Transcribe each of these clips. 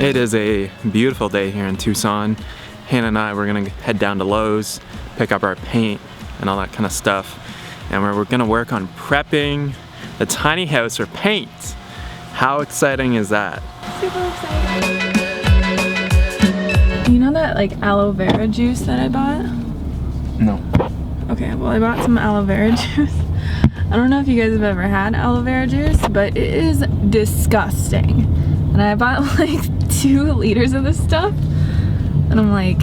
It is a beautiful day here in Tucson. Hannah and I, we're gonna head down to Lowe's, pick up our paint and all that kind of stuff. And we're gonna work on prepping the tiny house for paint. How exciting is that? Super exciting. You know that like aloe vera juice that I bought? No. Okay, well I bought some aloe vera juice. I don't know if you guys have ever had aloe vera juice, but it is disgusting. And I bought like 2 liters of this stuff. And I'm like,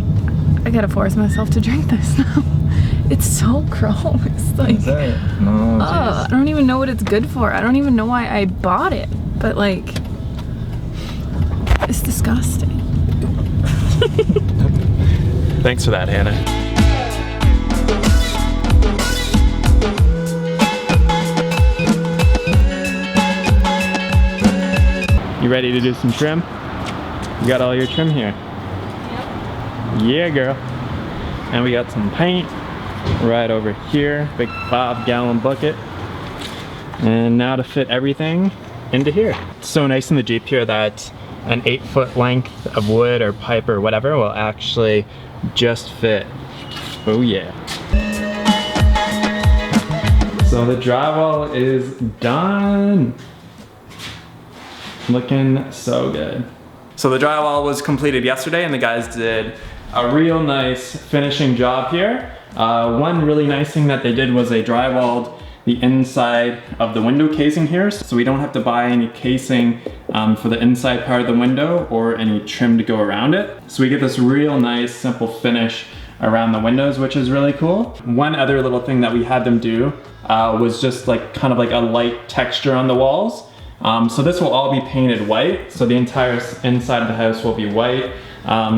I gotta force myself to drink this now. It's so gross. Like, No, I don't even know what it's good for. I don't even know why I bought it. But like, it's disgusting. Thanks for that, Hannah. You ready to do some trim? You got all your trim here? Yep. Yeah, girl. And we got some paint right over here, big 5-gallon bucket. And now to fit everything into here. It's so nice in the Jeep here that an 8-foot length of wood or pipe or whatever will actually just fit. Oh yeah. So the drywall is done. Looking so good. So the drywall was completed yesterday and the guys did a real nice finishing job here. One really nice thing that they did was they drywalled the inside of the window casing here, so we don't have to buy any casing for the inside part of the window or any trim to go around it. So we get this real nice simple finish around the windows, which is really cool. One other little thing that we had them do was just like kind of like a light texture on the walls. So this will all be painted white, so the entire inside of the house will be white.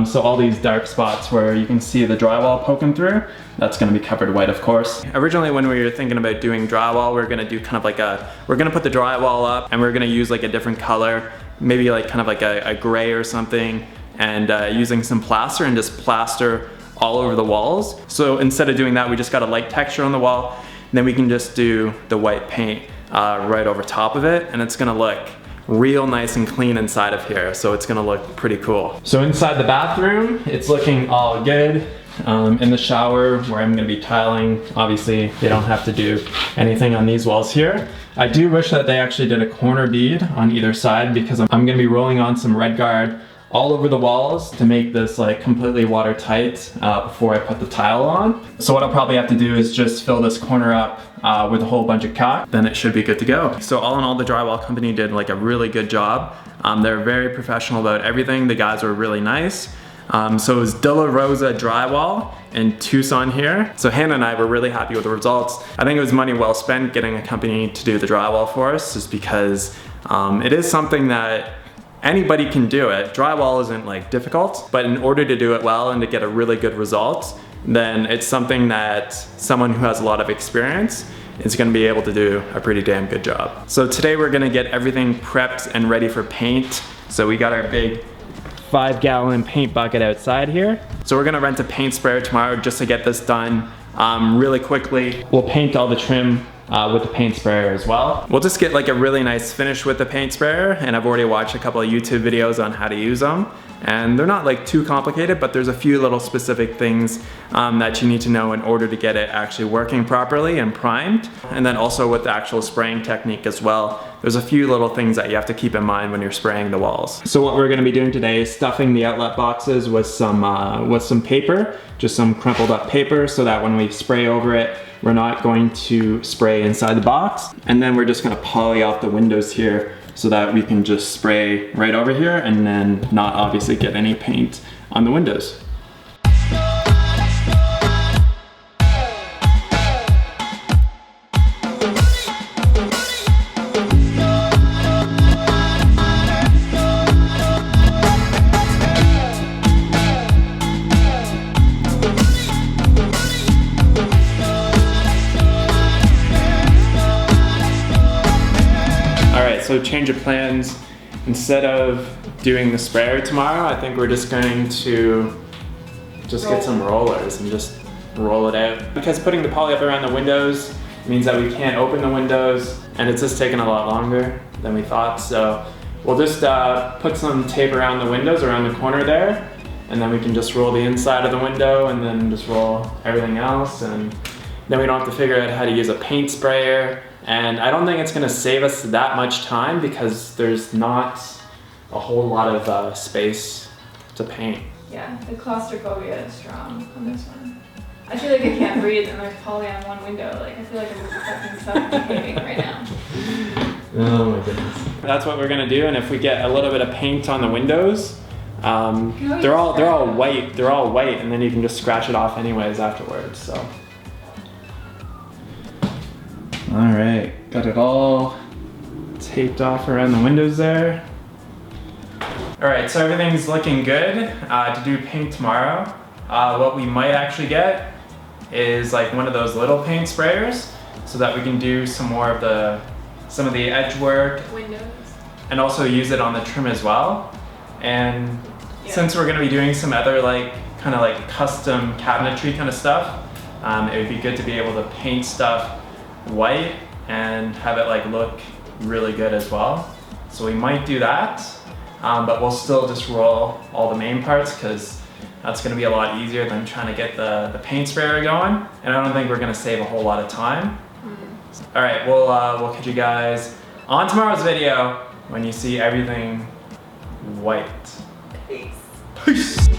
So all these dark spots where you can see the drywall poking through, that's gonna be covered white, of course. Originally when we were thinking about doing drywall, we're gonna do kind of like we're gonna put the drywall up and we're gonna use like a different color, maybe like kind of like a gray or something, and using some plaster and just plaster all over the walls. So instead of doing that, we just got a light texture on the wall, and then we can just do the white paint right over top of it, and it's gonna look real nice and clean inside of here, so it's gonna look pretty cool. So inside the bathroom, it's looking all good. In the shower, where I'm gonna be tiling, obviously they don't have to do anything on these walls here. I do wish that they actually did a corner bead on either side, because I'm gonna be rolling on some Red Guard all over the walls to make this like completely watertight before I put the tile on. So what I'll probably have to do is just fill this corner up with a whole bunch of caulk, then it should be good to go. So all in all, the drywall company did like a really good job. They're very professional about everything. The guys were really nice. So it was De La Rosa Drywall in Tucson here. So Hannah and I were really happy with the results. I think it was money well spent getting a company to do the drywall for us, just because it is something that anybody can do it. Drywall isn't like difficult, but in order to do it well and to get a really good result, then it's something that someone who has a lot of experience is gonna be able to do a pretty damn good job. So today we're gonna get everything prepped and ready for paint. So we got our big 5-gallon paint bucket outside here. So we're gonna rent a paint sprayer tomorrow just to get this done really quickly. We'll paint all the trim with the paint sprayer as well. We'll just get like a really nice finish with the paint sprayer, and I've already watched a couple of YouTube videos on how to use them. And they're not like too complicated, but there's a few little specific things that you need to know in order to get it actually working properly and primed. And then also with the actual spraying technique as well, there's a few little things that you have to keep in mind when you're spraying the walls. So what we're gonna be doing today is stuffing the outlet boxes with some paper, just some crumpled up paper, so that when we spray over it, we're not going to spray inside the box. And then we're just gonna poly off the windows here so that we can just spray right over here and then not obviously get any paint on the windows. So change of plans, instead of doing the sprayer tomorrow, I think we're just going to get some rollers and just roll it out. Because putting the poly up around the windows means that we can't open the windows, and it's just taking a lot longer than we thought. So we'll just put some tape around the windows, around the corner there, and then we can just roll the inside of the window and then just roll everything else, and then we don't have to figure out how to use a paint sprayer. And I don't think it's gonna save us that much time because there's not a whole lot of space to paint. Yeah, the claustrophobia is strong on this one. I feel like I can't breathe and there's poly on one window. Like, I feel like I'm fucking suffocating right now. Oh my goodness. That's what we're gonna do, and if we get a little bit of paint on the windows, they're all white. They're all white, and then you can just scratch it off anyways afterwards. So. All right, got it all taped off around the windows there. All right, so everything's looking good to do paint tomorrow. What we might actually get is like one of those little paint sprayers so that we can do some of the edge work. Windows. And also use it on the trim as well. And since we're gonna be doing some other kind of like custom cabinetry kind of stuff, it would be good to be able to paint stuff white and have it like look really good as well. So we might do that, but we'll still just roll all the main parts because that's gonna be a lot easier than trying to get the paint sprayer going. And I don't think we're gonna save a whole lot of time. All right, we'll catch you guys on tomorrow's video when you see everything white. Peace. Peace.